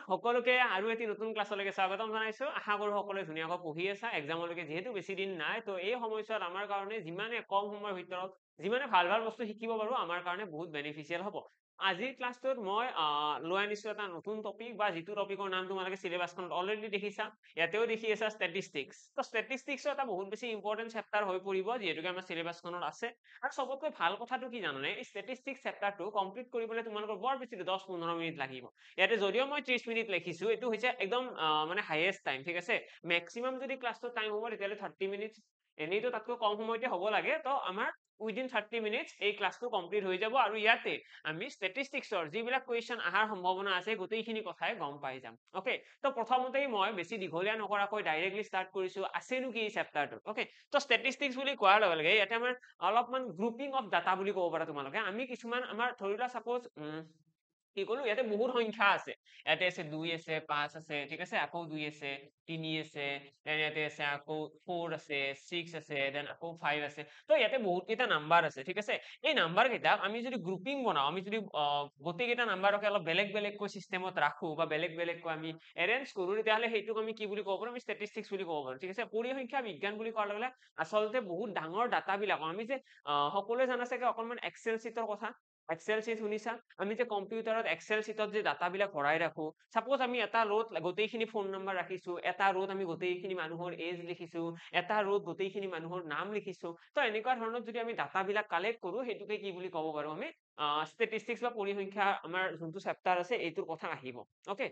সকলোকে আৰু এটি নতুন ক্লাছলৈকে স্বাগতম জনাইছো আশা কৰো সকলোৱে ধুনীয়াকৈ পঢ়ি আছা এক্সামলৈকে যিহেতু বেছি দিন নাই তো এই সময়ছোৱাত আমাৰ কাৰণে যিমানে কম সময়ৰ ভিতৰত যিমানে ভাল ভাল বস্তু শিকিব পাৰো আমাৰ কাৰণে বহুত বেনিফিচিয়েল হ'ব আজিৰ ক্লাছটোত মই লৈ আনিছো এটা নতুন টপিক বা যিটো টপিকৰ নাম তোমালোকে সিলেবাসখনত অলৰেডি দেখিছা ইয়াতেও দেখি আছা ষ্টেটিষ্টিক্স তো ষ্টেটিষ্টিক্সৰ এটা বহুত বেছি ইম্পৰ্টেন্ট চেপ্টাৰ হৈ পৰিব যিহেতুকে আমাৰ সিলেবাসখনত আছে আৰু সবতকৈ ভাল কথাটো কি জানানে এই ষ্টেটিষ্টিক্স চেপ্টাৰটো কমপ্লিট কৰিবলৈ তোমালোকৰ বৰ বেছি 10-15 মিনিট লাগিব ইয়াতে যদিও মই 30 মিনিট লিখিছো এটো হৈছে একদম মানে হাইয়েষ্ট টাইম ঠিক আছে ম্যাক্সিমাম যদি ক্লাছটো টাইম হ'ব তেতিয়ালে 30 মিনিটস এনেইতো তাতকৈ কম সময়তে হ'ব লাগে তো আমাৰ উইদিন 30 মিনিটস এই ক্লাছটো কমপ্লিট হৈ যাব আৰু ইয়াতে আমি ষ্টেটিষ্টিক্সৰ যিবিলাক কুৱেশ্যন আহাৰ সম্ভাৱনা আছে গোটেইখিনি কথাই গম পাই যাম ওকে তো প্ৰথমতেই মই বেছি দীঘলীয়া নকৰাকৈ ডাইৰেক্টলি ষ্টাৰ্ট কৰিছো আছেনো কি এই চেপ্টাৰটো ওকে তো ষ্টেটিষ্টিক্স বুলি কোৱাৰ লগে লগে ইয়াতে আমাৰ অলপমান গ্ৰুপিং অফ ডাটা বুলি ক'ব পাৰা তোমালোকে আমি কিছুমান আমাৰ ধৰি লোৱা সাপোজ কি কলো ইয়াতে বহুত সংখ্যা আছে ইয়াতে আছে 2 আছে 5 আছে ঠিক আছে আকৌ 2 আছে 3 আছে দেন ইয়াতে আছে আকৌ 4 আছে 6 আছে দেন আকৌ 5 আছে তো ইয়াতে বহুত কেইটা নাম্বাৰ আছে ঠিক আছে এই নাম্বাৰ কেইটা আমি যদি গ্ৰুপিং বনাও আমি যদি গোটেই কেইটা নাম্বাৰকে অলপ বেলেগ বেলেগকৈ সিস্টেমত ৰাখো বা বেলেগ বেলেগকৈ আমি এৰেঞ্জ কৰো তেতিয়াহলে সেইটোক আমি কি বুলি ক'ব পাৰো আমি ষ্টেটিষ্টিক্স বুলি ক'ব পাৰো ঠিক আছে পৰিসংখ্যা বিজ্ঞান বুলি কোৱাৰ লগে আচলতে বহুত ডাঙৰ ডাটা বিলাক আমি যে সকলোৱে জানা চাগে অকনমান এক্সেল শীটৰ কথা এক্সেল শীট শুনিছা আমি যে কম্পিউটাৰত এক্সেল শীটত যে ডাটা বিলাক ভৰাই ৰাখো সাপোজ আমি এটা ৰোত গোটেইখিনি ফোন নম্বৰ ৰাখিছো এটা ৰোত আমি গোটেইখিনি মানুহৰ এজ লিখিছো এটা ৰোত গোটেইখিনি মানুহৰ নাম লিখিছো তো এনেকুৱা ধৰণৰ যদি আমি ডাটা বিলাক কালেক্ট কৰো হেতুকে কি বুলি ক'ব পাৰো আমি ষ্টেটিষ্টিক্স বা পৰিসংখ্যা আমাৰ যোনটো চেপ্টাৰ আছে এইটোৰ কথা আহিব ওকে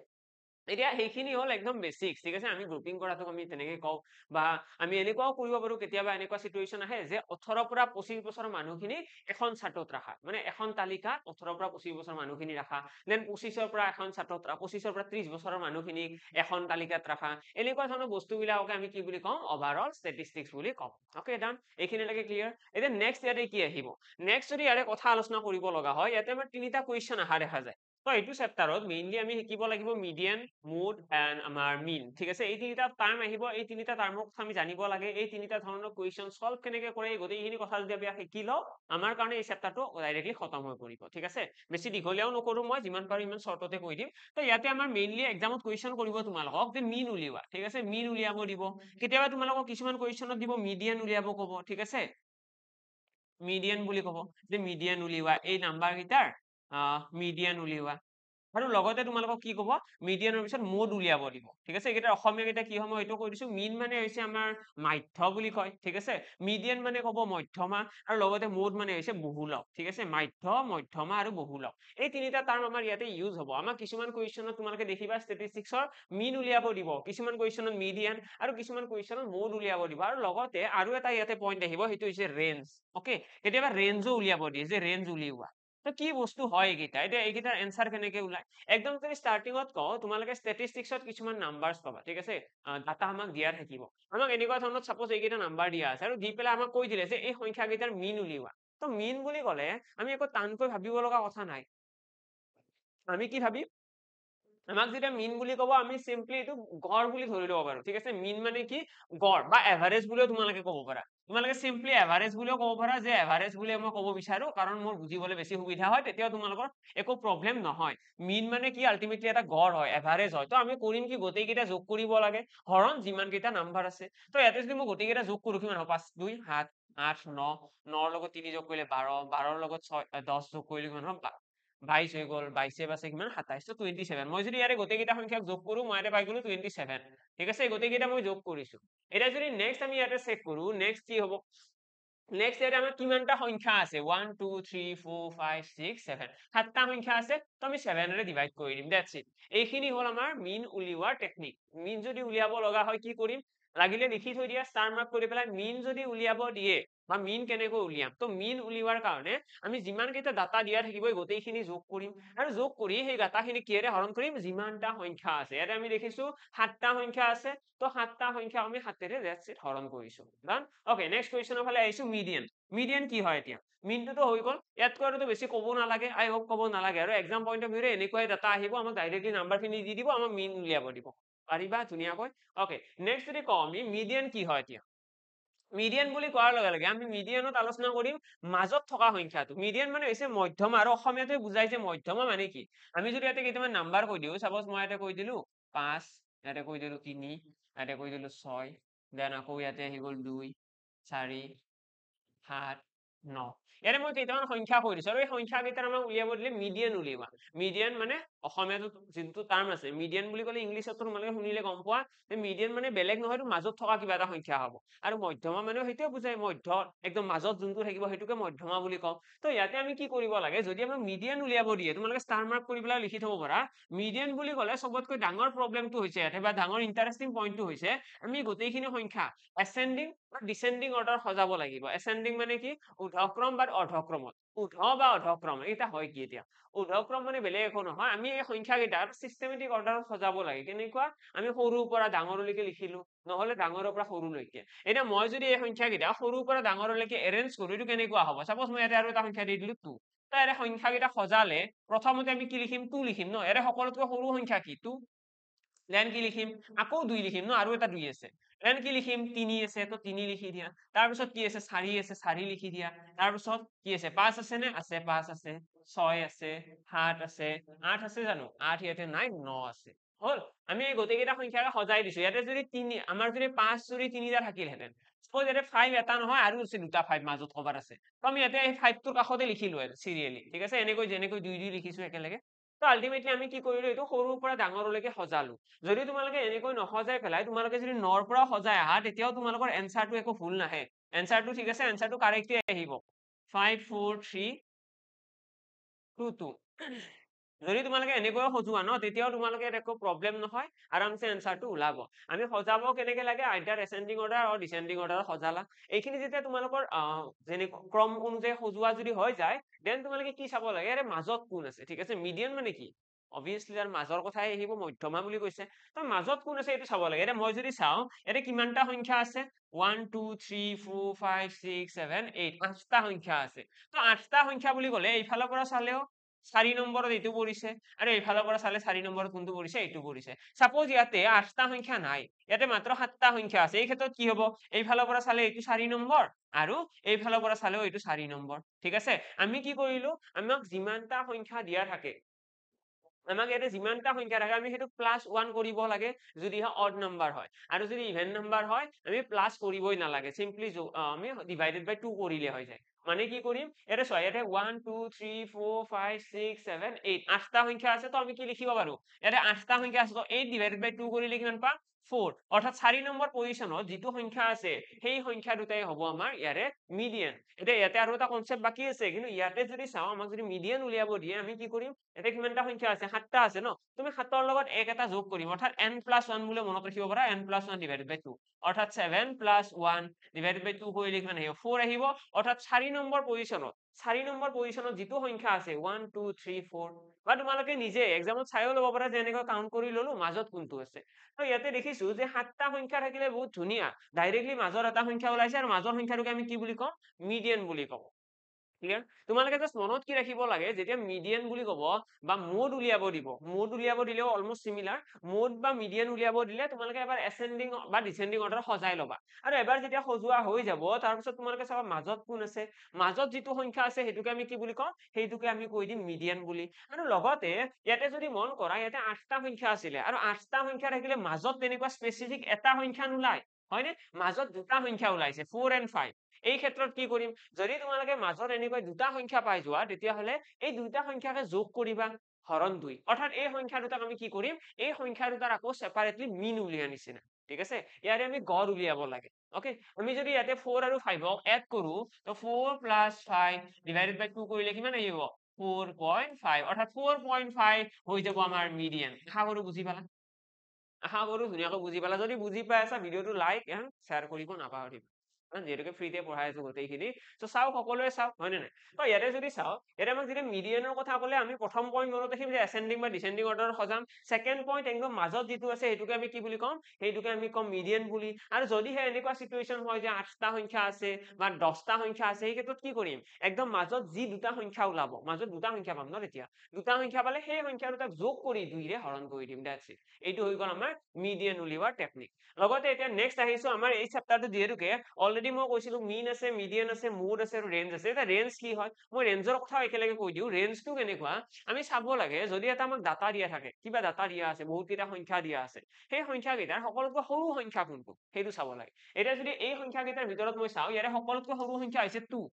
এতিয়া সেইখিনি হল একদম বেসিক্স ঠিক আছে আমি গ্ৰুপিং কৰাটো আমি তেনেকৈ কওঁ বা আমি এনেকুৱাও কৰিব পাৰো কেতিয়াবা এনেকুৱা সিচুৱেশন আহে যে 18 পৰা 25 বছৰৰ মানুহখিনি এখন চাৰ্টত ৰাখা মানে এখন তালিকাত 18 পৰা 25 বছৰৰ মানুহখিনি ৰাখা দেন 25 পৰা এখন চাৰ্টত 25 পৰা 30 বছৰৰ মানুহখিনি এখন তালিকাত ৰাখা এনেকুৱা ধৰণৰ বস্তুবিলাককে আমি কি বুলি কওঁ ওভাৰঅল ষ্টেটিষ্টিক্স বুলি কওঁ ওকে ডান এইখিনিলৈকে ক্লিয়াৰ এতিয়া নেক্সট ইয়াতে কি আহিব নেক্সট যদি ইয়াৰে কথা আলোচনা কৰিব লগা হয় ইয়াতে আমাৰ তিনিটা কুৱেশ্যন আহা দেখা যায় তো এইটো চেপ্টাৰত মেইনলি আমি শিকিব লাগিব মিডিয়ান মোড এন্ড আমাৰ মিন ঠিক আছে এই তিনিটা টাৰ্ম আহিব এই তিনিটা টাৰ্মৰ কথা আমি জানিব লাগে এই তিনিটা ধৰণৰ কুৱেশ্যন সলভ কেনেকৈ কৰে গোটেইখিনি কথা যদি আমি শিকি লওঁ আমাৰ কাৰণে এই চেপ্টাৰটো ডাইৰেক্টলি খতম হৈ পৰিব ঠিক আছে বেছি দীঘলীয়াও নকৰো মই যিমান পাৰো ইমান শৰ্টতে কৈ দিম তো ইয়াতে আমাৰ মেইনলি এক্সামত কুৱেশ্যন কৰিব তোমালোকক যে মিন উলিওৱা ঠিক আছে মিন উলিয়াব দিব কেতিয়াবা তোমালোকক কিছুমান কুৱেশ্যনত দিব মিডিয়ান উলিয়াব ক'ব ঠিক আছে মিডিয়ান বুলি ক'ব যে মিডিয়ান উলিওৱা এই নাম্বাৰ কেইটাৰ মিডিয়ান উলিওৱা আৰু লগতে তোমালোকক কি ক'ব মিডিয়ানৰ পিছত মোড উলিয়াব দিব ঠিক আছে এইকেইটা অসমীয়া কেইটা কি হ'ব এইটো কৈ দিছো মিন মানে হৈছে আমাৰ মাধ্য বুলি কয় ঠিক আছে মিডিয়ান মানে ক'ব মধ্যমা আৰু লগতে মোড মানে হৈছে বহুলক ঠিক আছে মাধ্য মধ্যমা আৰু বহুলক এই তিনিটা টাৰ্ম আমাৰ ইয়াতে ইউজ হ'ব আমাক কিছুমান কুৱেশ্যনত তোমালোকে দেখিবা ষ্টেটিষ্টিক্সৰ মিন উলিয়াব দিব কিছুমান কুৱেশ্যনত মিডিয়ান আৰু কিছুমান কুৱেশ্যনত মোড উলিয়াব দিব আৰু লগতে আৰু এটা ইয়াতে পইণ্ট আহিব সেইটো হৈছে ৰেঞ্জ ওকে কেতিয়াবা ৰেঞ্জো উলিয়াব দিয়ে যে ৰেঞ্জ উলিওৱা তো কি বস্তু হয় এইকেইটা এতিয়া এইকেইটাৰ এনসাৰ কেনেকে ওলাই একদম যদি ষ্টাৰ্টিঙত কওঁ তোমালোকে ষ্টেটিষ্টিক্সত কিছুমান নাম্বাৰছ পাবা ঠিক আছে ডাটা আমাক দিয়া থাকিব আমাক এনেকুৱা ধৰণৰ সাপোজ এইকেইটা নাম্বাৰ দিয়া আছে আৰু দি পেলাই আমাক কৈ দিলে যে এই সংখ্যা কেইটাৰ মিন উলিওৱা তো মিন বুলি ক'লে আমি একো টানকৈ ভাবিব লগা কথা নাই আমি কি ভাবিম আমাক যেতিয়া মিন বুলি ক'ব আমি সিম্পলি এইটো গড় বুলি ধৰি ল'ব পাৰো ঠিক আছে মিন মানে কি গড় বা এভাৰেজ বুলিও তোমালোকে ক'ব পাৰা তোমালোকে সিম্পলি এভাৰেজ বুলিও ক'ব পাৰা যে এভাৰেজ বুলি মই ক'ব বিচাৰো কাৰণ মোৰ বুজিবলৈ বেছি সুবিধা হয় তেতিয়াও তোমালোকৰ একো প্ৰব্লেম নহয় মিন মানে কি আলটিমেটলি এটা গড় হয় এভাৰেজ হয় তো আমি কৰিম কি গোটেই কেইটা যোগ কৰিব লাগে হৰণ যিমান কেইটা নাম্বাৰ আছে তো ইয়াতে যদি মই গোটেই কেইটা যোগ কৰো কিমান হ'ব 5 2 7 8 9 9 লগত 3 যোগ কৰিলে 12 12 লগত 6 10 যোগ কৰিলে কিমান হ'ব 22 হৈ গ'ল 22 বাছে কিমান 27 তো 27 মই যদি ইয়াৰে গোটেই কেইটা সংখ্যাক যোগ কৰো মই ইয়াতে পাই গলো 27 ঠিক আছে গোটেই কেইটা মই যোগ কৰিছো এটা যদি নেক্সট আমি ইয়াতে চেক কৰো নেক্সট কি হ'ব নেক্সট ইয়াতে আমাৰ কিমানটা সংখ্যা আছে 1 2 3 4 5 6 7 সাতটা সংখ্যা আছে তো আমি 7 ৰে ডিভাইড কৰি দিম দ্যাটস ইট এইখিনি হ'ল আমাৰ মিন উলিওৱাৰ টেকনিক মিন যদি উলিয়াব লগা হয় কি কৰিম লাগিলে লিখি থৈ দিয়া ষ্টাৰ মাৰ্ক কৰি পেলাই মিন যদি উলিয়াব দিয়ে বা মিন কেনেকৈ উলিয়াম তো মিন উলিওৱাৰ কাৰণে আমি যিমান কেইটা ডাটা দিয়া থাকিব গোটেইখিনি যোগ কৰিম আৰু যোগ কৰি সেই ডাটাখিনি কিহেৰে হৰণ কৰিম যিমানটা সংখ্যা আছে ইয়াতে আমি দেখিছো 7টা সংখ্যা আছে তো 7টা সংখ্যা আমি 7ৰে দ্যাটস ইট হৰণ কৰিছো ডান ওকে নেক্সট কুৱেশ্যনৰ ফালে আহিছো মিডিয়ান মিডিয়ান কি হয় এতিয়া মিনটোতো হৈ গ'ল ইয়াতকৈ আৰু বেছি ক'ব নালাগে আই হোপ ক'ব নালাগে আৰু এক্সাম পইণ্ট অফ ভিউৰে এনেকুৱাই ডাটা আহিব আমাক ডাইৰেক্টলি নাম্বাৰখিনি দি দিব আমাক মিন উলিয়াব দিব পাৰিবা ধুনীয়াকৈ ওকে নেক্সট যদি কওঁ আমি মিডিয়ান কি হয় এতিয়া মিডিয়ান বুলি কোৱাৰ লগে লগে আমি মিডিয়ানত আলোচনা কৰিম মাজত থকা সংখ্যাটো। মিডিয়ান মানে হৈছে মধ্যমা, আৰু অসমীয়াতে বুজাই যে মধ্যমা মানে কি। আমি যদি ইয়াতে কেইটামান নাম্বাৰ কৈ দিওঁ, চাপোজ মই ইয়াতে কৈ দিলো 5, ইয়াতে কৈ দিলো 3, ইয়াতে কৈ দিলো 6, দেন আকৌ ইয়াতে আহি গ'ল 2, 4, 7, 9। ইয়াতে মই কেইটামান সংখ্যা কৈ দিছো, আৰু এই সংখ্যা কেইটাৰ আমাক উলিয়াব দিলে মিডিয়ান উলিয়াবা। মিডিয়ান মানে অসমীয়াটো যিটো টাৰ্ম আছে, মিডিয়ান বুলি ক'লে ইংলিছতো তোমালোকে শুনিলে গম পোৱা যে মিডিয়ান মানে বেলেগ নহয়, মাজত থকা কিবা এটা সংখ্যা হ'ব। আৰু মধ্যমা মানে সেইটোৱে বুজায়, মধ্য একদম মাজত যোনটো থাকিব সেইটোকে মধ্যমা বুলি কওঁ। তো ইয়াতে আমি কি কৰিব লাগে, যদি আমাক মিডিয়ান উলিয়াব দিয়ে, তোমালোকে ষ্টাৰ মাৰ্ক কৰি পেলাই লিখি থব পাৰা। মিডিয়ান বুলি ক'লে চবতকৈ ডাঙৰ প্ৰব্লেমটো হৈছে ইয়াতে, বা ডাঙৰ ইণ্টাৰেষ্টিং পইণ্টটো হৈছে আমি গোটেইখিনি সংখ্যা এচেণ্ডিং বা ডিচেণ্ডিং অৰ্ডাৰ সজাব লাগিব। এচেণ্ডিং মানে কি, ঊৰ্ধ্বক্ৰম বা অৰ্ধক্ৰমত। ঊৰ্ধ্ব বা অধক্ৰম এটা হয় কি এতিয়া, ঊৰ্ধ্বক্ৰম মানে বেলেগ একো নহয়, আমি এই সংখ্যা কেইটাৰ চিষ্টেমেটিক অৰ্ডাৰত সজাব লাগে। কেনেকুৱা, আমি সৰুৰ পৰা ডাঙৰলৈকে লিখিলো, নহলে ডাঙৰৰ পৰা সৰুলৈকে। এতিয়া মই যদি এই সংখ্যা কেইটা সৰুৰ পৰা ডাঙৰলৈকে এৰেঞ্জ কৰো, এইটো কেনেকুৱা হ'ব, চাপোজ মই ইয়াতে আৰু এটা সংখ্যা দি দিলো 2। তো ইয়াৰে সংখ্যা কেইটা সজালে প্ৰথমতে আমি কি লিখিম, 2 লিখিম ন, ইয়াৰে সকলোতকৈ সৰু সংখ্যা কি 2। দেন কি লিখিম, আকৌ 2 লিখিম ন, আৰু এটা 2 আছে। দেন কি লিখিম, 3 আছে, তো 3 লিখি দিয়া। তাৰপিছত কি আছে, 4 আছে, 4 লিখি দিয়া। তাৰপিছত কি আছে, 5 আছে নে, আছে 5 আছে, 6 আছে, 7 আছে, 8 আছে জানো, 8 ইয়াতে নাই, 9 আছে। হল, আমি এই গোটেইকেইটা সংখ্যাকে সজাই দিছো। ইয়াতে যদি 3, আমাৰ যদি 5 যদি 3টা থাকিলহেঁতেন, suppose ইয়াতে 5 এটা নহয় আৰু আছে দুটা 5 মাজত কবাত আছে, তো আমি ইয়াতে এই 5 টোৰ কাষতে লিখিলো আৰু চিৰিয়েলি, ঠিক আছে, এনেকৈ যেনেকৈ 2 2 লিখিছো একেলগে। তো আল্টিমেটলি আমি কি কৰিলো, এইটো সৰুৰ পৰা ডাঙৰলৈকে সজালো। যদি তোমালোকে এনেকৈ নসজাই পেলাই তোমালোকে যদি 9ৰ পৰা সজাই আহা, তেতিয়াও তোমালোকৰ এনচাৰটো একো ভুল নাহে। এনচাৰটো ঠিক আছে, এনচাৰটো কাৰেক্টলি আহিব, 5 4 3 2 2। যদি তোমালোকে এনেকৈ সজোৱা ন, তেতিয়াও তোমালোকে একো প্ৰব্লেম নহয়, আৰামছে এনচাৰটো ওলাব। আমি সজাব কেনেকে লাগে, আইদাৰ এচেণ্ডিং অৰ্ডাৰ আৰু ডিচেণ্ডিং অৰ্ডাৰত সজালা। এইখিনি যেতিয়া তোমালোকৰ যেনেকৈ ক্ৰম অনুযায়ী সজোৱা যদি হৈ যায়, দেন তোমালোকে কি চাব লাগে, আৰে মাজত কোন আছে, ঠিক আছে। মিডিয়ান মানে কি, অবভিয়াছলি তাৰ মাজৰ কথাই আহিব, মধ্যমা বুলি কৈছে। তো মাজত কোন আছে এইটো চাব লাগে। এতিয়া মই যদি চাওঁ ইয়াতে কিমানটা সংখ্যা আছে, 1 2 3 4 5 6 7 8, 8টা সংখ্যা আছে। তো 8টা সংখ্যা বুলি ক'লে এইফালৰ পৰা চালেও 4 নম্বৰত এইটো পৰিছে, আৰু এইফালৰ পৰা চালে 4 নম্বৰত কোনটো পৰিছে, এইটো পৰিছে। চাপোজ ইয়াতে 8টা সংখ্যা নাই, ইয়াতে মাত্ৰ 7টা সংখ্যা আছে, এই ক্ষেত্ৰত কি হ'ব, এইফালৰ পৰা চালে এইটো 4 নম্বৰ, আৰু এইফালৰ পৰা চালেও এইটো 4 নম্বৰ, ঠিক আছে। আমি কি কৰিলো, আমাক যিমানটা সংখ্যা দিয়া থাকে, আমাক ইয়াতে যিমানটা সংখ্যা থাকে আমি সেইটো +1 কৰিব লাগে যদিহে অড নাম্বাৰ হয়, আৰু যদি ইভেন নাম্বাৰ হয় আমি প্লাছ কৰিবই নালাগে, চিম্পলি আমি ডিভাইডেড বাই 2 কৰিলে হৈ যায়। মানে কি কৰিম, ইয়াতে চোৱা, ইয়াতে 1 2 3 4 5 6 7 8, 8টা সংখ্যা আছে, তো আমি কি লিখিব পাৰো, ইয়াতে 8টা সংখ্যা আছে, তো 8 ডিভাইডেড বাই 2 কৰিলে কিমান পাম, 4। অৰ্থাৎ 4 নম্বৰ পজিশ্যনত যিটো সংখ্যা আছে সেই সংখ্যা দুটাই হ'ব আমাৰ ইয়াৰে মিডিয়ান। এতিয়া ইয়াতে আৰু এটা কনচেপ্ট বাকী আছে, কিন্তু ইয়াতে যদি চাওঁ আমাক যদি মিডিয়ান উলিয়াব দিয়ে, আমি কি কৰিম, ইয়াতে কিমানটা সংখ্যা আছে, 7টা আছে ন, তুমি 7ৰ লগত 1 এটা যোগ কৰিম, অৰ্থাৎ n+1 বুলি মনত ৰাখিব পাৰা, n+1 ডিভাইডেড বাই 2, অৰ্থাৎ 7 + 1 ডিভাইডেড বাই 2 কৰিলে কিমান আহিব, 4 আহিব। অৰ্থাৎ 4 নম্বৰ পজিশ্যনত, 4 নম্বৰ পজিশ্যনত যিটো সংখ্যা আছে 1 2 3 4, বা তোমালোকে নিজে এক্সামত চাইও ল'ব পাৰা যে এনেকৈ কাউণ্ট কৰি ললো মাজত কোনটো আছে। তো ইয়াতে দেখিছো যে 7টা সংখ্যা থাকিলে বহুত ধুনীয়া, ডাইৰেক্টলি মাজৰ এটা সংখ্যা ওলাইছে, আৰু মাজৰ সংখ্যাটোকে আমি কি বুলি কওঁ, মিডিয়ান বুলি কওঁ। ক্লিয়াৰ, তোমালোকে জাষ্ট মনত কি ৰাখিব লাগে, যেতিয়া মিডিয়ান বুলি ক'ব বা মোড উলিয়াব দিব, মোড উলিয়াব দিলেও অলমোষ্ট চিমিলাৰ, মোড বা মিডিয়ান উলিয়াব দিলে তোমালোকে এবাৰ এচেণ্ডিং বা ডিচেণ্ডিং অৰ্ডাৰ সজাই ল'বা, আৰু এবাৰ যেতিয়া সজোৱা হৈ যাব তাৰপিছত তোমালোকে চাবা মাজত কোন আছে, মাজত যিটো সংখ্যা আছে সেইটোকে আমি কি বুলি কওঁ, সেইটোকে আমি কৈ দিম মিডিয়ান বুলি। আৰু লগতে ইয়াতে যদি মন কৰা, ইয়াতে 8টা সংখ্যা আছিলে, আৰু 8টা সংখ্যা থাকিলে মাজত তেনেকুৱা স্পেচিফিক এটা সংখ্যা নোলায়, হয়নে, মাজত দুটা সংখ্যা ওলাইছে 4 and 5। এই ক্ষেত্ৰত কি কৰিম, যদি তোমালোকে মাজত এনেকৈ দুটা সংখ্যা পাই যোৱা, তেতিয়াহ'লে এই দুইটা সংখ্যাকে যোগ কৰিবা, হৰণ 2, অৰ্থাৎ এই সংখ্যা দুটাক আমি কি কৰিম, এই সংখ্যা দুটাৰ আকৌ সেপাৰেটলি মিন উলিওৱা নিচিনা, ঠিক আছে। ইয়াৰে আমি গড় উলিয়াব লাগে। অকে, আমি যদি ইয়াতে 4 আৰু 5ক এড কৰো, তো 4 + 5 ডিভাইডেড বাই 2 কৰিলে কিমান আহিব, 4.5, অৰ্থাৎ 4.5 হৈ যাব আমাৰ মিডিয়ান। আশা কৰো বুজি পালা, আশা কৰো ধুনীয়াকৈ বুজি পালা। যদি বুজি পাই আছা, ভিডিঅ'টো লাইক এণ্ড শ্বেয়াৰ কৰিব নাপাহৰিবা, যিহেতুকে ফ্ৰীতে পঢ়াই আছো গোটেইখিনি, তো চাওক, সকলোৱে চাওক, হয় নে নাই। তো ইয়াতে যদি চাওঁ, ইয়াতে আমাক যেতিয়া মিডিয়ানৰ কথা ক'লে আমি প্ৰথম পইণ্ট মনত ৰাখিম যে এচেণ্ডিং বা ডিচেণ্ডিং অৰ্ডাৰত সজাম। ছেকেণ্ড পইণ্ট একদম মাজত যিটো আছে সেইটোকে আমি কি বুলি ক'ম, সেইটোকে আমি ক'ম মিডিয়ান বুলি। আৰু যদিহে এনেকুৱা চিটুৱেশ্যন হয় যে 8টা সংখ্যা আছে বা 10টা সংখ্যা আছে, সেই ক্ষেত্ৰত কি কৰিম, একদম মাজত যি দুটা সংখ্যা ওলাব, মাজত দুটা সংখ্যা পাম ন, তেতিয়া দুটা সংখ্যা পালে সেই সংখ্যা দুটাক যোগ কৰি 2ৰে হৰণ কৰি দিম, দ্যাটছ ইট। এইটো হৈ গ'ল আমাৰ মিডিয়ান উলিওৱাৰ টেকনিক। লগতে এতিয়া নেক্সট আহিছো আমাৰ এই চেপ্টাৰটো যিহেতুকে অলৰেডি অলৰেডি মই কৈছিলো মিন আছে, মিডিয়ান আছে, মোড আছে আৰু ৰেঞ্জ আছে। এটা ৰেঞ্জ কি হয় মই ৰেঞ্জৰ কথা একেলগে কৈ দিওঁ। ৰেঞ্জটো কেনেকুৱা আমি চাব লাগে যদি এটা আমাক ডাটা দিয়া থাকে, কিবা ডাটা দিয়া আছে, বহুত কেইটা সংখ্যা দিয়া আছে, সেই সংখ্যা কেইটাৰ সকলোতকৈ সৰু সংখ্যা কোনটো সেইটো চাব লাগে। এতিয়া যদি এই সংখ্যা কেইটাৰ ভিতৰত মই চাওঁ ইয়াৰে সকলোতকৈ সৰু সংখ্যা হৈছে 2,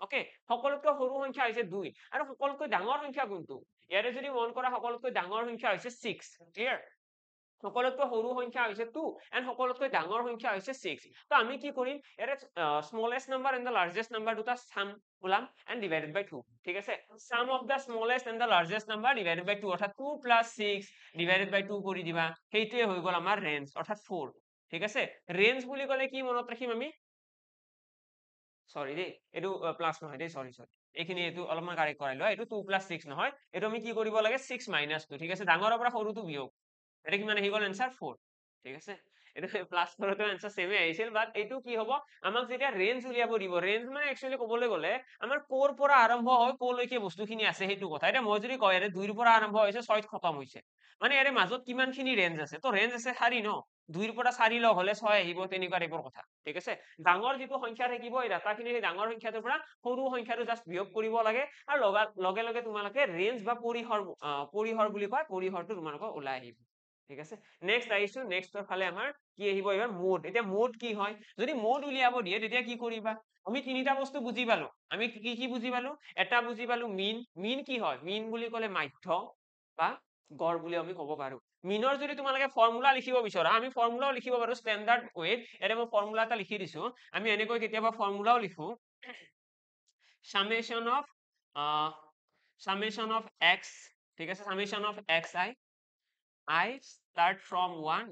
অকে, সকলোতকৈ সৰু সংখ্যা হৈছে 2 আৰু সকলোতকৈ ডাঙৰ সংখ্যা কোনটো ইয়াৰে যদি মন কৰা সকলোতকৈ ডাঙৰ সংখ্যা হৈছে 6, ক্লিয়াৰ। সকলোতকৈ সৰু সংখ্যা হৈছে 2 and সকলোতকৈ ডাঙৰ সংখ্যা হৈছে 6। তো আমি কি কৰিম ইয়াৰে smallest number and the largest number দুটা সাম ওলাম and divided by 2, ঠিক আছে। sum of the smallest and the largest number divided by 2 অৰ্থাৎ 2 plus 6 divided by 2 কৰি দিবা, সেইটোৱে হৈ গ'ল আমাৰ ৰেঞ্জ অৰ্থাৎ 4, ঠিক আছে। ৰেঞ্জ বুলি ক'লে কি মনত ৰাখিম আমি, সৰি দেই এইটো প্লাস নহয় দেই, সৰি এইখিনি এইটো অলপমান কাৰেক্ট কৰাই লোৱা, এইটো 2 plus 6 নহয়, এইটো আমি কি কৰিব লাগে 6 minus 2, ঠিক আছে। ডাঙৰৰ পৰা সৰুটো বিয়োগ, এটা কিমান আহি গ'ল এনসাৰ 4, ঠিক আছে। এইটো প্লাস কৰোঁতে এনসাৰ সেমে আহিছিল, বাট এইটো কি হ'ব আমাক যেতিয়া ৰেঞ্জ উলিয়াব দিব, ৰেঞ্জ মানে একচুয়ালি ক'বলৈ গ'লে আমাৰ ক'ৰ পৰা আৰম্ভ হয় ক'লৈকে বস্তুখিনি আছে সেইটো কথা। এতিয়া মই যদি কওঁ ইয়াৰে 2 ৰ পৰা আৰম্ভ হৈছে 6 ত খতম হৈছে, মানে ইয়াৰে মাজত কিমানখিনি ৰেঞ্জ আছে, তো ৰেঞ্জ আছে 4 ন, 2 ৰ পৰা 4 লগ হ'লে 6 আহিব, তেনেকুৱা টাইপৰ কথা, ঠিক আছে। ডাঙৰ যিটো সংখ্যা থাকিব এই ডাটাখিনি সেই ডাঙৰ সংখ্যাটোৰ পৰা সৰু সংখ্যাটো জাষ্ট বিয়োগ কৰিব লাগে আৰু লগে লগে তোমালোকে ৰেঞ্জ বা পৰিহৰ বুলি কয়, পৰিহৰটো তোমালোকৰ ওলাই আহিব, ঠিক আছে। নেক্সট আহিছো, নেক্সটৰ ফালে আমাৰ কি আহিব এবাৰ মোড। এতিয়া মোড কি হয় যদি মোড উলিয়াব দিয়ে তেতিয়া কি কৰিবা, আমি তিনিটা বস্তু বুজি পালো। আমি কি কি বুজি পালো, এটা বুজি পালো মিন। মিন কি হয়, মিন বুলি ক'লে মাধ্য বা গড় বুলি আমি ক'ব পাৰো। মিনৰ যদি তোমালোকে ফৰ্মুলা লিখিব বিচৰা আমি ফৰ্মুলাও লিখিব পাৰো ষ্টেণ্ডাৰ্ড ৱেত। ইয়াতে মই ফৰ্মুলা এটা লিখি দিছো, আমি এনেকৈ কেতিয়াবা ফৰ্মুলাও লিখো, summation of x, ঠিক আছে, summation of xi I start from 1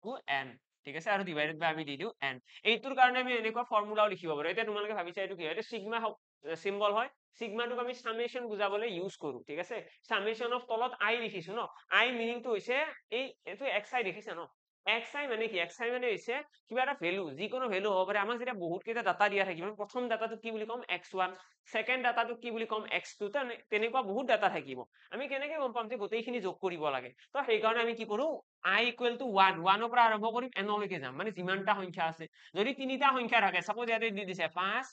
to n, ঠিক আছে, আৰু ডিভাইডেড বাই আমি দি দিওঁ n। এইটোৰ কাৰণে আমি এনেকুৱা ফৰ্মুলাও লিখিব পাৰো। এতিয়া তোমালোকে ভাবিছা এইটো কি হয়, এইটো সিগমা চিম্বল হয়, সিগমাটোক আমি সামেশন বুজাবলৈ ইউজ কৰো, ঠিক আছে। সামেশন অফ তলত i লিখিছো ন, i মিনিংটো হৈছে এইটো xi দেখিছা ন, xi মানে কি, xi মানে হৈছে কিবা এটা ভ্যালু, যিকোনো ভ্যালু হ'ব পাৰে। আমাক যেতিয়া বহুত কেইটা ডাটা দিয়া থাকিব, প্ৰথম ডাটাটো কি বুলি ক'ম x1, সেকেন্ড ডাটাটো কি বুলি ক'ম x2, তেনেকুৱা বহুত ডাটা থাকিব। আমি কেনেকে গম পাম যে গোটেইখিনি যোগ কৰিব লাগে, তো সেইকাৰণে আমি কি কৰো i equal to 1, 1 ৰ পৰা আৰম্ভ কৰিম n লৈকে যাম, মানে যিমানটা সংখ্যা আছে। যদি তিনিটা সংখ্যা থাকে, সাপোজ ইয়াতে দি দিছে 5,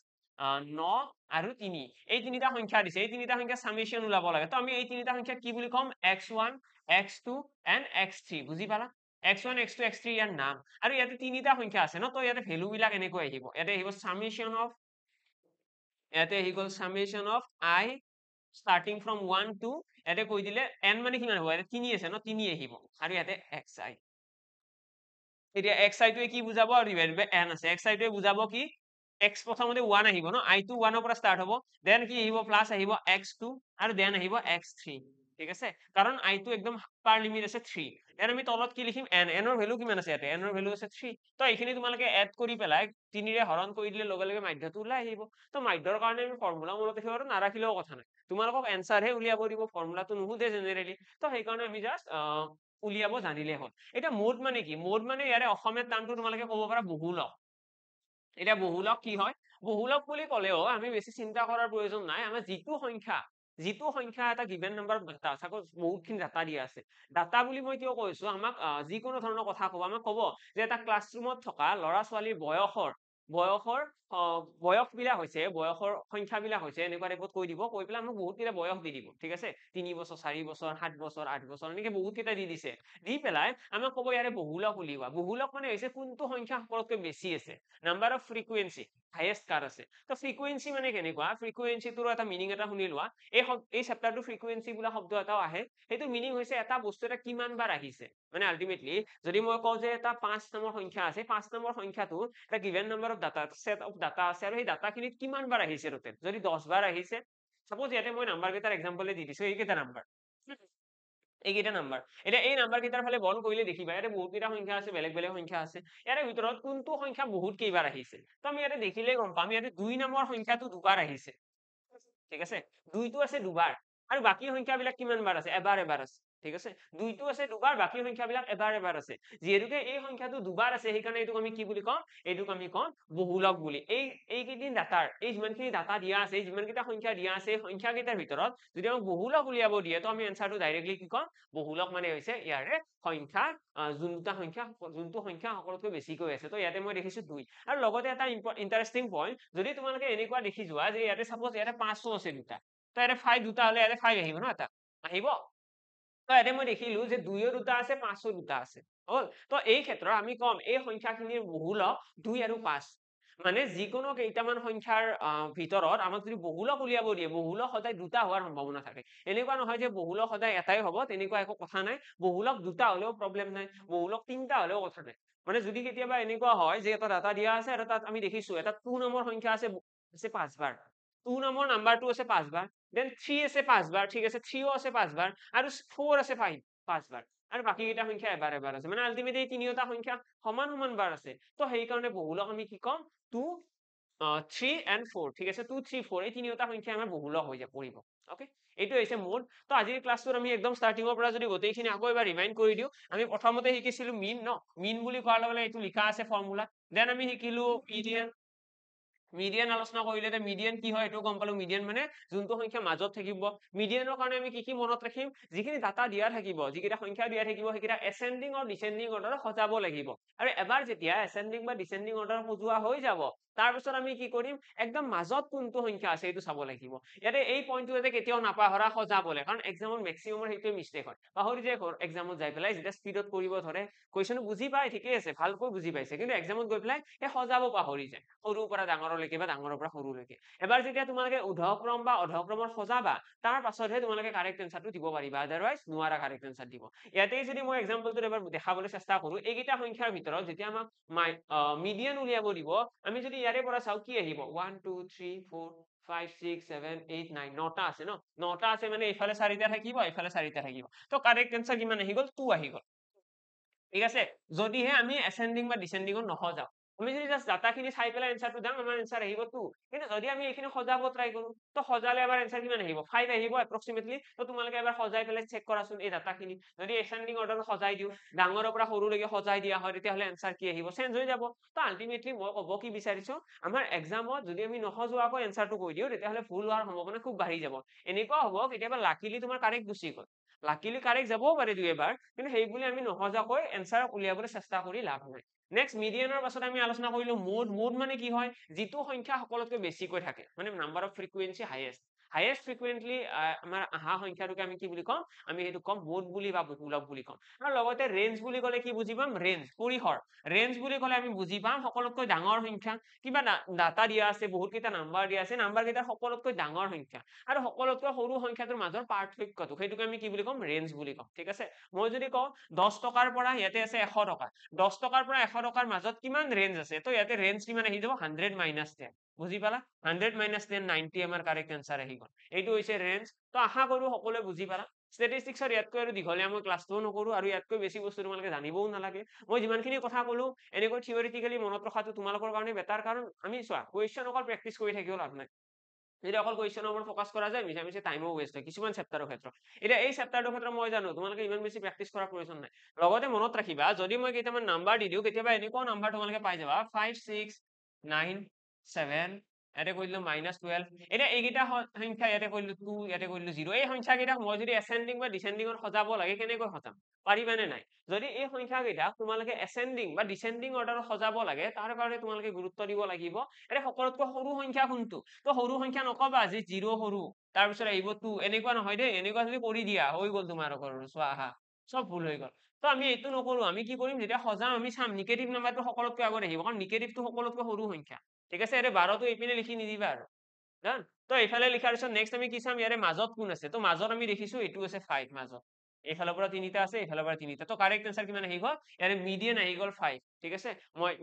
9 আৰু 3, এই তিনিটা সংখ্যা দিছে, এই তিনিটা সংখ্যা সামেশন ওলাব লাগে। তো আমি এই তিনিটা সংখ্যা কি বুলি ক'ম x1, x2 and x3, বুজি পালা, x1, x2, x3 ইয়াৰ নাম। আৰু ইয়াতে তিনিটা সংখ্যা আছে ন, তো ইয়াতে ভ্যালু বিলাক এনেকৈ আহিব, ইয়াতে আহিব সামেশন অফ, ইয়াতে আহি গ'ল summation of i starting from 1 to, ইয়াতে কৈ দিলে n মানে কিমান হ'ব, ইয়াতে 3 আছে ন, 3 আহিব, আৰু ইয়াতে xi। এতিয়া xi টোৱে কি বুজাব, আৰু ডিভাইডেড বাই n আছে, xi টোৱে বুজাব কি x প্ৰথমতে 1 আহিব ন, i টো 1 ৰ পৰা ষ্টাৰ্ট হ'ব, দেন কি আহিব প্লাস আহিব x2 আৰু দেন আহিব x3, ঠিক আছে, কাৰণ i টো একদম পাৰ লিমিট আছে 3। দেন আমি তলত কি লিখিম n, n ৰ ভ্যালু কিমান আছে, ইয়াতে n ৰ ভ্যালু আছে 3। তো এইখিনি তোমালোকে এড কৰি পেলাই 3 ৰে হৰণ কৰি দিলে লগে লগে মাধ্যটো ওলাই আহিব। তো মাধ্যৰ কাৰণে আমি ফৰ্মুলা মনত ৰাখিব পাৰো, নাৰাখিলেও কথা নাই, তোমালোকক এনসাৰ হে উলিয়াব দিব, ফৰ্মুলাটো নুসুধে জেনেৰেলি। তো সেইকাৰণে আমি জাষ্ট উলিয়াব জানিলে হ'ল। এতিয়া মোড মানে কি, মোড মানে ইয়াৰে অসমীয়া নামটো তোমালোকে ক'ব পাৰা বহুলক। এতিয়া বহুলক কি হয়, বহুলক বুলি ক'লেও আমি বেছি চিন্তা কৰাৰ প্ৰয়োজন নাই। আমাৰ যিটো সংখ্যা এটা গিভেন নাম্বাৰত ডাটা সাপোজ বহুতখিনি ডাটা দিয়া আছে, ডাটা বুলি মই কিয় কৈছো, আমাক যিকোনো ধৰণৰ কথা ক'ব, আমাক ক'ব যে এটা ক্লাছৰুমত থকা ল'ৰা ছোৱালীৰ বয়স বিলাক হৈছে, বয়সৰ সংখ্যা বিলাক হৈছে, এনেকুৱা টাইপত কৈ দিব, কৈ পেলাই আমাক বহুত কেইটা বয়স দি দিব, ঠিক আছে, 3 বছৰ, 4 বছৰ, 7 বছৰ, 8 বছৰ, এনেকে বহুত কেইটা দি দিছে। দি পেলাই আমাক ক'ব ইয়াৰে বহুলক উলিওৱা। বহুলক মানে হৈছে কোনটো সংখ্যা সকলোতকৈ বেছি আছে, নাম্বাৰ অফ ফ্ৰিকুৱেঞ্চি হাইয়েষ্ট কাৰ আছে। তো ফ্ৰিকুৱেঞ্চি মানে কেনেকুৱা, ফ্ৰিকুৱেঞ্চিটোৰ এটা মিনিং এটা শুনি লোৱা। এই চেপ্টাৰটো ফ্ৰিকুৱেঞ্চি বোলা শব্দ এটাও আহে, সেইটো মিনিং হৈছে এটা বস্তু এটা কিমান বাৰ আহিছে। মানে আলটিমেটলি যদি মই কওঁ যে এটা 5 নম্বৰ সংখ্যা আছে, 5 নম্বৰ সংখ্যাটো এটা given number of data, set of data আছে, আৰু সেই ডাটাখিনিত কিমান বাৰ আহিছে টোটেল। যদি 10 বাৰ আহিছে, সাপোজ ইয়াতে মই নাম্বাৰ কেইটাৰ এক্সাম্পলে দি দিছো, এইকেইটা নাম্বাৰ, এইকেইটা নাম্বাৰ। এতিয়া এই নাম্বাৰ কেইটাৰ ফালে বল কৰিলে দেখিবা ইয়াতে বহুত কেইটা সংখ্যা আছে, বেলেগ বেলেগ সংখ্যা আছে। ইয়াৰে ভিতৰত কোনটো সংখ্যা বহুত কেইবাৰ আহিছে, তো আমি ইয়াতে দেখিলেই গম পাম, ইয়াতে 2 নম্বৰ সংখ্যাটো দুবাৰ আহিছে, ঠিক আছে, 2টো আছে দুবাৰ, আৰু বাকী সংখ্যাবিলাক কিমান বাৰ আছে এবাৰ এবাৰ আছে ঠিক আছে 2টো আছে দুবাৰ বাকী সংখ্যাবিলাক এবাৰ এবাৰ আছে যিহেতুকে এই সংখ্যাটো দুবাৰ আছে সেইকাৰণে এইটোক আমি কি বুলি কম এইটোক আমি কম বহুলক বুলি এইকেইদিন ডাটাৰ এই যিমানখিনি ডাটা দিয়া আছে যিমানকেইটা সংখ্যা দিয়া আছে সংখ্যাকেইটাৰ ভিতৰত যদি আমাক বহুলক উলিয়াব দিয়ে তো আমি এনসাৰটো ডাইৰেক্টলি কি কম বহুলক মানে হৈছে ইয়াৰে সংখ্যা যোনটো সংখ্যা সকলোতকৈ বেছিকৈ আছে তো ইয়াতে মই দেখিছো 2 আৰু লগতে এটা ইন্টাৰেষ্টিং পইণ্ট যদি তোমালোকে এনেকুৱা দেখি যোৱা যে ইয়াতে সাপোজ ইয়াতে 500 আছে দুটা তো ইয়াতে 5 দুটা হলে ইয়াতে 5 আহিব ন এটা আহিব তো ইয়াতে মই দেখিলো যে 2ও দুটা আছে 5ও দুটা আছে হল তো এই ক্ষেত্ৰত আমি কম এই সংখ্যাখিনিৰ বহুলক 2 আৰু 5 মানে যিকোনো কেইটামান সংখ্যাৰ ভিতৰত আমাক যদি বহুলক উলিয়াব দিয়ে বহুলক সদায় দুটা হোৱাৰ সম্ভাৱনা থাকে এনেকুৱা নহয় যে বহুলক সদায় এটাই হ'ব তেনেকুৱা একো কথা নাই বহুলক দুটা হলেও প্ৰব্লেম নাই বহুলক তিনটা হলেও কথা নাই মানে যদি কেতিয়াবা এনেকুৱা হয় যে এটা ডাটা দিয়া আছে আৰু তাত আমি দেখিছো এটা 2 নম্বৰ সংখ্যা আছে 5 বাৰ 2 নম্বৰ নাম্বাৰটো আছে 5 বাৰ দেন 3 আছে 5 বাৰ ঠিক আছে 3ও আছে 5 বাৰ আৰু 4 আছে 5 বাৰ আৰু বাকি কেইটা সংখ্যা এবাৰ এবাৰ আছে মানে আলটিমেটলি তিনিওটা সংখ্যা সমান সমান বাৰ আছে তো সেই কাৰণে বহুলক আমি কি কম 2 3 and 4 ঠিক আছে 2 3 4 এই তিনিওটা সংখ্যা আমাৰ বহুলক হৈ যাব পৰিব ওকে এইটো হৈছে মোড তো আজিৰ ক্লাছটোত আমি একদম ষ্টাৰ্টিঙৰ পৰা যদি গোটেইখিনি আকৌ এবাৰ ৰিমাইণ্ড কৰি দিওঁ আমি প্ৰথমতে শিকিছিলো মিন ন মিন বুলি কোৱাৰ লগে লগে এইটো লিখা আছে ফৰ্মুলা দেন আমি শিকিলো মিডিয়ান আলোচনা কৰিলে মিডিয়ান কি হয় এইটো গম পালো মিডিয়ান মানে যোনটো সংখ্যা মাজত থাকিব মিডিয়ানৰ কাৰণে আমি কি মনত ৰাখিম যিখিনি ডাটা দিয়া থাকিব যিকেইটা সংখ্যা দিয়া থাকিব সেইকেইটা এসেন্ডিং আৰু ডিসেন্ডিং অৰ্ডাৰত সজাব লাগিব আৰু এবাৰ যেতিয়া এসেন্ডিং বা ডিসেন্ডিং অৰ্ডাৰ সজোৱা হৈ যাব তাৰপিছত আমি কি কৰিম একদম মাজত কোনটো সংখ্যা আছে এইটো চাব লাগিব ইয়াতে এই পইণ্টটো যাতে কেতিয়াও নাপাহৰা সজাবলে কাৰণ এক্সামত মেক্সিমামৰ সেইটোৱে মিষ্টেক হয় পাহৰি যায় এক্সামত যাই পেলাই যেতিয়া স্পীডত কৰিব ধৰে কুৱেশ্যন বুজি পায় ঠিকে আছে ভালকৈ বুজি পাইছে কিন্তু এক্সামত গৈ পেলাই সেই সজাব পাহৰি যায় সৰুৰ পৰা ডাঙৰলৈকে বা ডাঙৰৰ পৰা সৰুলৈকে এবাৰ যেতিয়া তোমালোকে উৰ্ধক্ৰম বা অধক্ৰমৰ সজাবা তাৰ পাছতহে তোমালোকে কাৰেক্ট এনসাৰটো দিব পাৰিবা আদাৰৱাইজ নোৱাৰা কাৰেক্ট এনসাৰ দিব ইয়াতেই যদি মই এক্সাম্পলটো এবাৰ দেখাবলৈ চেষ্টা কৰো এইকেইটা সংখ্যাৰ ভিতৰত যেতিয়া আমাক মিডিয়ান উলিয়াব দিব আমি যদি ইয়াৰে পৰা চাও কি আহিব 1 2 3 4 5 6 7 8 9 নটা আছে ন নটা আছে মানে এইফালে চাৰিটা থাকিব এইফালে চাৰিটা থাকিব তো কাৰেক্ট এনসাৰ কিমান আহি গল 2 আহি গল ঠিক আছে যদিহে আমি এসেন্ডিং বা ডিসেন্ডিংত নহজাও আমি যদি জাস্ট ডাটাখিনি চাই পেলাই এনসাৰটো দাম আমাৰ এনসাৰ আহিব 2 কিন্তু যদি আমি এইখিনি সজাব ট্ৰাই কৰো তো সজালে আমাৰ এনসাৰ কিমান আহিব 5 আহিব এপ্ৰক্সিমেটলি তো তোমালোকে এবাৰ সজাই পেলাই চেক কৰাচোন এই ডাটাখিনি যদি এসেন্ডিং অৰ্ডাৰত সজাই দিও ডাঙৰৰ পৰা সৰুলৈকে সজাই দিয়া হয় তেতিয়াহলে এনসাৰ কি আহিব চেঞ্জ হৈ যাব তো আলটিমেটলি মই ক'ব কি বিচাৰিছো আমাৰ এক্সামত যদি আমি নহজোৱাকৈ এনসাৰটো কৈ দিও তেতিয়াহলে ভুল হোৱাৰ সম্ভাৱনা খুব বাঢ়ি যাব এনেকুৱা হ'ব কেতিয়াবা লাকিলি তোমাৰ কাৰেক্ট গুচি গ'ল লাকিলি কাৰেক্ট যাবও পাৰে দুই এবাৰ কিন্তু সেই বুলি আমি নহজাকৈ এনসাৰ উলিয়াবলৈ চেষ্টা কৰি লাভ নাই নেক্সট মিডিয়ানৰ পাছত আমি আলোচনা কৰিলো মোড মানে কি হয় যিটো সংখ্যা সকলোতকৈ বেছিকৈ থাকে মানে নাম্বাৰ অফ ফ্ৰিকুৱেন্সি হাইয়েষ্ট ফ্ৰিকুৱেন্টলি আমাৰ আহা সংখ্যাটোকে আমি কি বুলি কম আমি সেইটো কম মোড বুলি বা বহুলক বুলি কম আৰু লগতে ৰেঞ্জ বুলি ক'লে কি বুজি পাম ৰেঞ্জ পৰিসৰ ৰেঞ্জ বুলি ক'লে আমি বুজি পাম সকলোতকৈ ডাঙৰ সংখ্যা কিবা ডাটা দিয়া আছে বহুত কেইটা নাম্বাৰ দিয়া আছে নাম্বাৰ কেইটা সকলোতকৈ ডাঙৰ সংখ্যা আৰু সকলোতকৈ সৰু সংখ্যাটোৰ মাজৰ পাৰ্থক্যটো সেইটোকে আমি কি বুলি কম ৰেঞ্জ বুলি কম ঠিক আছে মই যদি কওঁ 10 টকাৰ পৰা ইয়াতে আছে 100 টকা 10 টকাৰ পৰা 100 টকাৰ মাজত কিমান ৰেঞ্জ আছে তো ইয়াতে ৰেঞ্জ কিমান আহি যাব 100 - 10 বুজি পালা 100 - 10 90 আমাৰ কাৰেক্ট এনসাৰ আহি গল এইটো হৈছে ৰেঞ্জ তো আশা কৰো সকলোৱে বুজি পালা ষ্টেটিষ্টিক্সৰ ইয়াতকৈ আৰু দীঘলীয়া মই ক্লাছটোও নকৰো আৰু ইয়াতকৈ বেছি বস্তু তোমালোকে জানিবও নালাগে মই যিমানখিনি কথা ক'লো এনেকৈ থিয়ৰিটিকেলি মনত ৰখাটো তোমালোকৰ কাৰণে বেটাৰ কাৰণ আমি চোৱা কুৱেশ্যন অকল প্ৰেক্টিচ কৰি থাকিও লাভ নাই যদি অকল কুৱেশ্যনৰ ওপৰত ফকাস কৰা যায় মিছা মিছি টাইমো ৱেষ্ট হয় কিছুমান চেপ্টাৰৰ ক্ষেত্ৰত এতিয়া এই চেপ্টাৰটোৰ ক্ষেত্ৰত মই জানো তোমালোকে ইমান বেছি প্ৰেক্টিচ কৰাৰ প্ৰয়োজন নাই লগতে মনত ৰাখিবা যদি মই কেইটামান নাম্বাৰ দি দিওঁ কেতিয়াবা এনেকুৱা নাম্বাৰ তোমালোকে পাই যাবা 5 6 9 7 ইয়াতে কৰিলো -12 এতিয়া এইকেইটা সংখ্যা ইয়াতে কৰিলো 2 ইয়াতে কৰিলো 0 এই সংখ্যা কেইটাক মই যদি এসেন্ডিং বা ডিসেন্ডিংত সজাব লাগে কেনেকৈ সজাম পাৰিবানে নাই যদি এই সংখ্যা কেইটাক তোমালোকে এসেন্ডিং বা ডিসেন্ডিং অৰ্ডাৰত সজাব লাগে তাৰ কাৰণে তোমালোকে গুৰুত্ব দিব লাগিব এটা সকলোতকৈ সৰু সংখ্যা কোনটো তো সৰু সংখ্যা নকবা যে 0 সৰু তাৰপিছত আহিব 2 এনেকুৱা নহয় দেই এনেকুৱা যদি কৰি দিয়া হৈ গ'ল তোমালোকৰ চোৱা আহা সব ভুল হৈ গ'ল তো আমি এইটো নকৰো আমি কি কৰিম যেতিয়া সজাম আমি চাম নিগেটিভ নাম্বাৰটো সকলোতকৈ আগত আহিব কাৰণ নিগেটিভটো সকলোতকৈ সৰু সংখ্যা ঠিক আছে ইয়াতে 12টো এইপিনে লিখি নিদিবা আৰু ডান তো এইফালে লিখাৰ পিছত নেক্সট আমি কি চাম ইয়াৰে মাজত কোন আছে তো মাজত আমি দেখিছো এইটো আছে 5 মাজত এইফালৰ পৰা তিনিটা আছে এইফালৰ পৰা তিনিটা তো কাৰেক্ট এনসাৰ কিমান আহি গ'ল ইয়াৰে মিডিয়ান আহি গ'ল 5 ঠিক আছে মই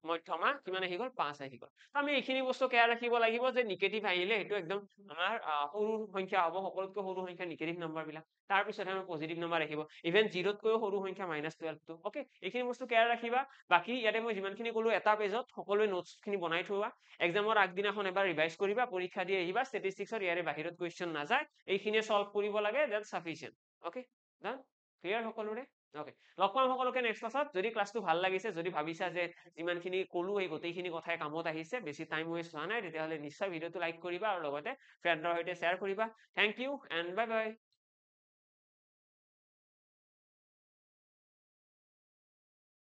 মধ্যমা কিমান আহি গ'ল 5 আহি গ'ল। তো আমি এইখিনি বস্তু কেয়াৰ ৰাখিব লাগিব যে নিগেটিভ আহিলে সেইটো একদম আমাৰ সৰু সংখ্যা হ'ব, সকলোতকৈ সৰু সংখ্যা নিগেটিভ নাম্বাৰ বিলাক। তাৰ পিছতহে আমাৰ পজিটিভ নাম্বাৰ আহিব। ইভেন 0 তকৈও সৰু সংখ্যা -12 টো। অ'কে, এইখিনি বস্তু কেয়াৰ ৰাখিবা। বাকী ইয়াতে মই যিমানখিনি ক'লো এটা পেজত সকলোৱে নোটছ খিনি বনাই থোৱা। এক্সামৰ আগদিনাখন এবাৰ ৰিভাইজ কৰিবা, পৰীক্ষা দি আহিবা। ষ্টেটিষ্টিক্সৰ ইয়াৰে বাহিৰত কুৱেশ্যন নাযায়। এইখিনিয়ে সলভ কৰিব লাগে, that's sufficient. Okay, done? Clear সকলোৰে? অ'কে, লগ পাম সকলোকে নেক্সট ক্লাছত। যদি ক্লাছটো ভাল লাগিছে, যদি ভাবিছা যে যিমানখিনি ক'লো এই গোটেইখিনি কথাই কামত আহিছে, বেছি টাইম ৱেষ্ট হোৱা নাই, তেতিয়াহ'লে নিশ্চয় ভিডিঅ'টো লাইক কৰিবা আৰু লগতে ফ্ৰেণ্ডৰ সৈতে শ্বেয়াৰ কৰিবা। Thank you and bye by.